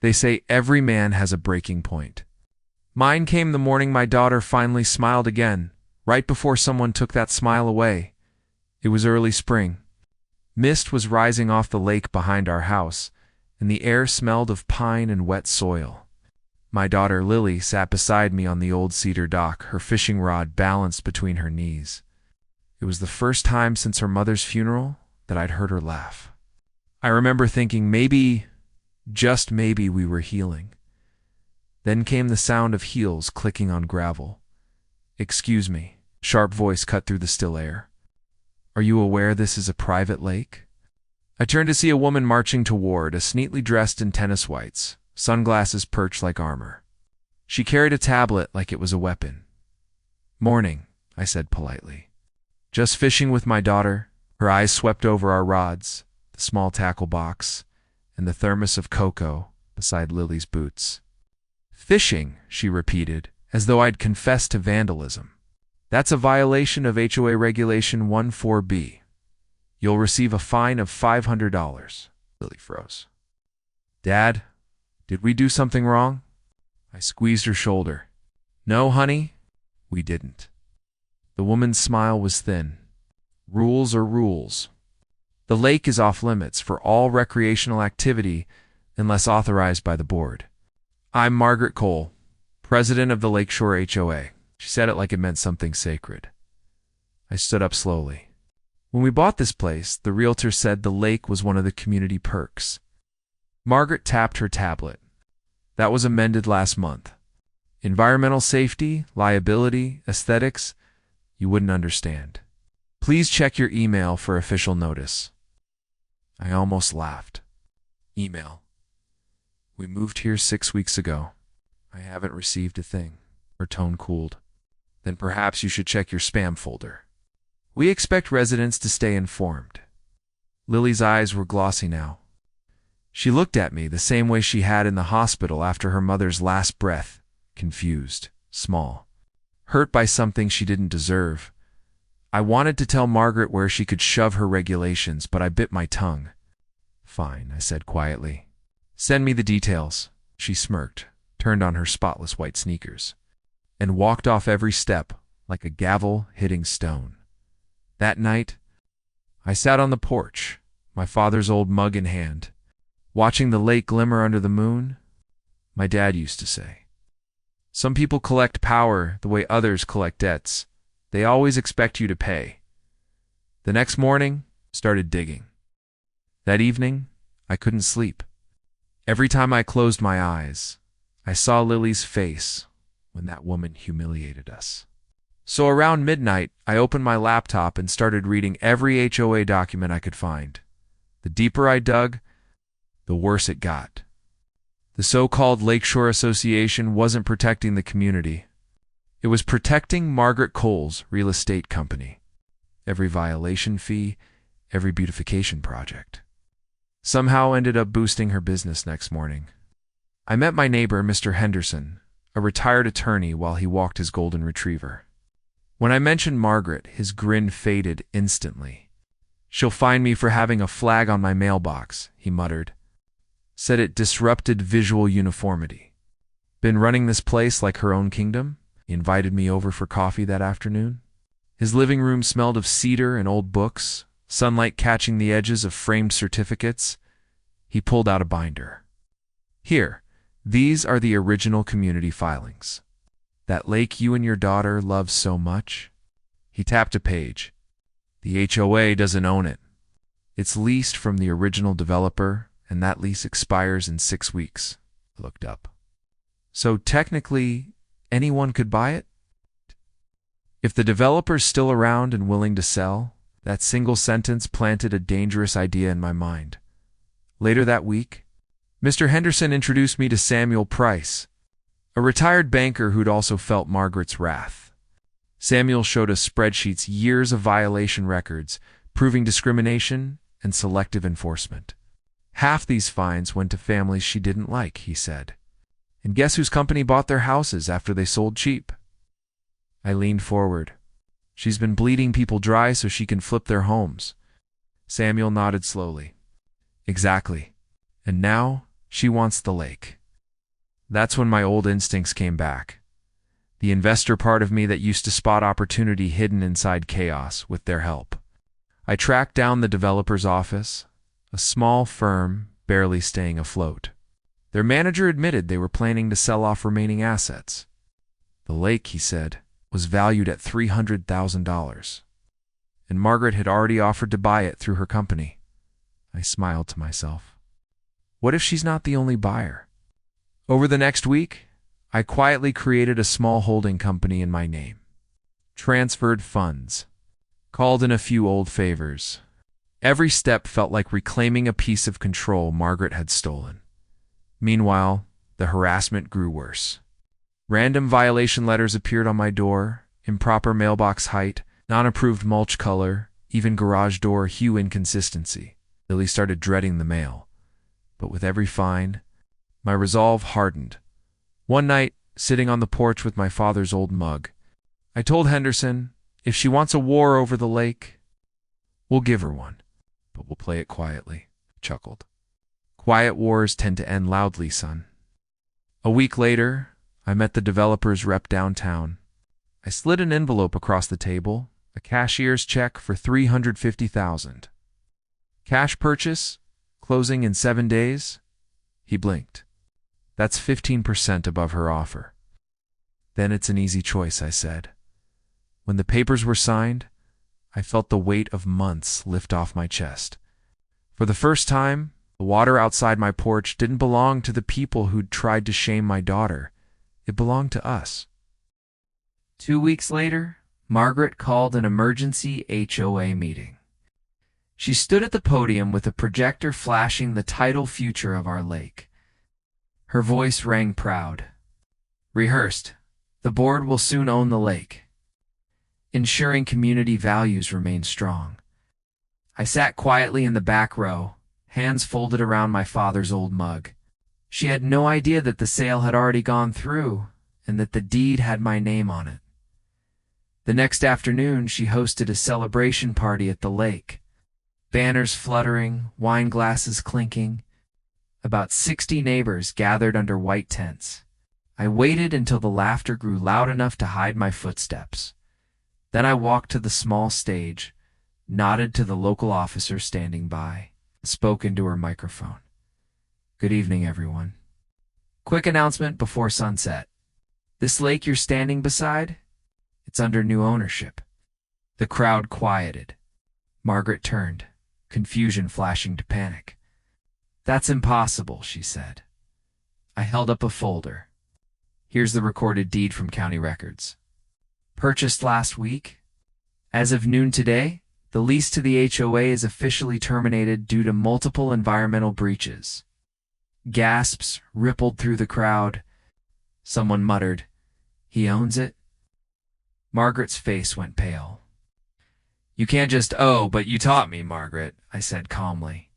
They say every man has a breaking point. Mine came the morning my daughter finally smiled again, right before someone took that smile away. It was early spring. Mist was rising off the lake behind our house, and the air smelled of pine and wet soil. My daughter Lily sat beside me on the old cedar dock, her fishing rod balanced between her knees. It was the first time since her mother's funeral that I'd heard her laugh. I remember thinking maybe, just maybe, we were healing. Then came the sound of heels clicking on gravel. "Excuse me," sharp voice cut through the still air. "Are you aware this is a private lake?" I turned to see a woman marching toward us, neatly dressed in tennis whites, sunglasses perched like armor. She carried a tablet like it was a weapon. "Morning," I said politely. "Just fishing with my daughter." Her eyes swept over our rods, the small tackle box, and the thermos of cocoa beside Lily's boots. "Fishing," she repeated, as though I'd confessed to vandalism. "That's a violation of HOA Regulation 14B. You'll receive a fine of $500. Lily froze. "Dad, did we do something wrong?" I squeezed her shoulder. "No, honey, we didn't." The woman's smile was thin. "Rules are rules. The lake is off limits for all recreational activity unless authorized by the board. I'm Margaret Cole, president of the Lakeshore HOA." She said it like it meant something sacred. I stood up slowly. "When we bought this place, the realtor said the lake was one of the community perks." Margaret tapped her tablet. "That was amended last month. Environmental safety, liability, aesthetics, you wouldn't understand. Please check your email for official notice." I almost laughed. "Email? We moved here 6 weeks ago. I haven't received a thing." Her tone cooled. "Then perhaps you should check your spam folder. We expect residents to stay informed." Lily's eyes were glossy now. She looked at me the same way she had in the hospital after her mother's last breath, confused, small, hurt by something she didn't deserve. I wanted to tell Margaret where she could shove her regulations, but I bit my tongue. "Fine," I said quietly. "Send me the details." She smirked, turned on her spotless white sneakers, and walked off every step like a gavel hitting stone. That night, I sat on the porch, my father's old mug in hand, watching the lake glimmer under the moon. My dad used to say, "Some people collect power the way others collect debts. They always expect you to pay." The next morning, started digging. That evening, I couldn't sleep. Every time I closed my eyes, I saw Lily's face when that woman humiliated us. So around midnight, I opened my laptop and started reading every HOA document I could find. The deeper I dug, the worse it got. The so-called Lakeshore Association wasn't protecting the community. It was protecting Margaret Cole's real estate company. Every violation fee, every beautification project, somehow ended up boosting her business next morning. I met my neighbor, Mr. Henderson, a retired attorney, while he walked his golden retriever. When I mentioned Margaret, his grin faded instantly. "She'll fine me for having a flag on my mailbox," he muttered. Said it disrupted visual uniformity. Been running this place like her own kingdom? He invited me over for coffee that afternoon. His living room smelled of cedar and old books, sunlight catching the edges of framed certificates. He pulled out a binder. "Here, these are the original community filings. That lake you and your daughter love so much." He tapped a page. "The HOA doesn't own it. It's leased from the original developer, and that lease expires in 6 weeks." I looked up. "So technically, anyone could buy it?" If the developer's still around and willing to sell, that single sentence planted a dangerous idea in my mind. Later that week, Mr. Henderson introduced me to Samuel Price, a retired banker who'd also felt Margaret's wrath. Samuel showed us spreadsheets, years of violation records, proving discrimination and selective enforcement. Half these fines went to families she didn't like, he said. And guess whose company bought their houses after they sold cheap? I leaned forward. "She's been bleeding people dry so she can flip their homes." Samuel nodded slowly. "Exactly. And now She wants the lake. That's when my old instincts came back. The investor part of me that used to spot opportunity hidden inside chaos with their help. I tracked down the developer's office, a small firm barely staying afloat. Their manager admitted they were planning to sell off remaining assets. The lake, he said, was valued at $300,000, and Margaret had already offered to buy it through her company. I smiled to myself. What if she's not the only buyer? Over the next week, I quietly created a small holding company in my name, transferred funds, called in a few old favors. Every step felt like reclaiming a piece of control Margaret had stolen. Meanwhile, the harassment grew worse. Random violation letters appeared on my door, improper mailbox height, non-approved mulch color, even garage door hue inconsistency. Lily started dreading the mail. But with every fine, my resolve hardened. One night, sitting on the porch with my father's old mug, I told Henderson, if she wants a war over the lake, we'll give her one, but we'll play it quietly. I chuckled. Quiet wars tend to end loudly, son. A week later, I met the developer's rep downtown. I slid an envelope across the table, a cashier's check for $350,000. Cash purchase, closing in 7 days? He blinked. That's 15% above her offer. Then it's an easy choice, I said. When the papers were signed, I felt the weight of months lift off my chest. For the first time, the water outside my porch didn't belong to the people who'd tried to shame my daughter. It belonged to us. 2 weeks later, Margaret called an emergency HOA meeting. She stood at the podium with a projector flashing the tidal future of our lake. Her voice rang proud. Rehearsed, the board will soon own the lake, ensuring community values remain strong. I sat quietly in the back row, hands folded around my father's old mug. She had no idea that the sale had already gone through and that the deed had my name on it. The next afternoon, she hosted a celebration party at the lake. Banners fluttering, wine glasses clinking. About 60 neighbors gathered under white tents. I waited until the laughter grew loud enough to hide my footsteps. Then I walked to the small stage, nodded to the local officer standing by, and spoke into her microphone. Good evening, everyone. Quick announcement before sunset. This lake you're standing beside? It's under new ownership. The crowd quieted. Margaret turned, confusion flashing to panic. That's impossible, she said. I held up a folder. Here's the recorded deed from county records. Purchased last week. As of noon today, the lease to the HOA is officially terminated due to multiple environmental breaches. Gasps rippled through the crowd. Someone muttered, "He owns it?" Margaret's face went pale. You can't just, "Oh, but you taught me, Margaret," I said calmly.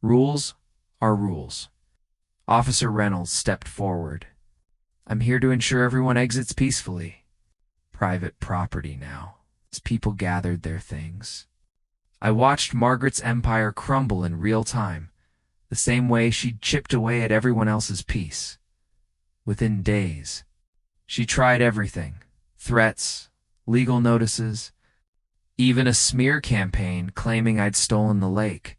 Rules are rules. Officer Reynolds stepped forward. I'm here to ensure everyone exits peacefully. Private property now, as people gathered their things. I watched Margaret's empire crumble in real time, the same way she'd chipped away at everyone else's peace. Within days, she tried everything: threats, legal notices, even a smear campaign claiming I'd stolen the lake.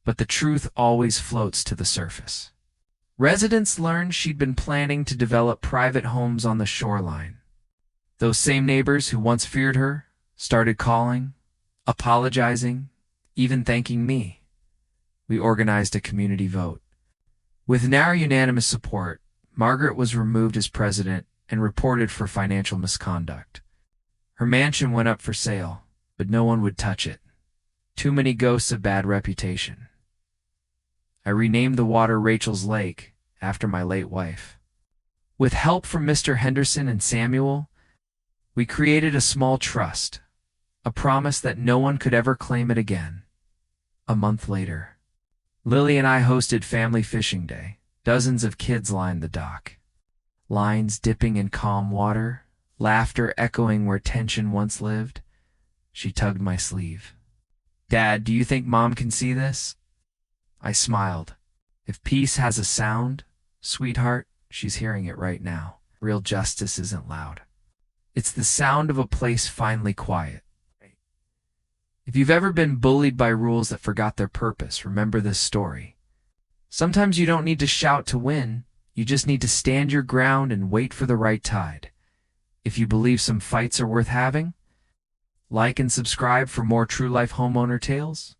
But the truth always floats to the surface. Residents learned she'd been planning to develop private homes on the shoreline. Those same neighbors who once feared her started calling, apologizing, even thanking me. We organized a community vote. With now unanimous support, Margaret was removed as president and reported for financial misconduct. Her mansion went up for sale, but no one would touch it. Too many ghosts of bad reputation. I renamed the water Rachel's Lake after my late wife. With help from Mr. Henderson and Samuel, we created a small trust, a promise that no one could ever claim it again. A month later, Lily and I hosted family fishing day. Dozens of kids lined the dock. Lines dipping in calm water, laughter echoing where tension once lived. She tugged my sleeve. Dad, do you think Mom can see this? I smiled. If peace has a sound, sweetheart, she's hearing it right now. Real justice isn't loud. It's the sound of a place finally quiet. If you've ever been bullied by rules that forgot their purpose, remember this story. Sometimes you don't need to shout to win. You just need to stand your ground and wait for the right tide. If you believe some fights are worth having, like and subscribe for more true life homeowner tales.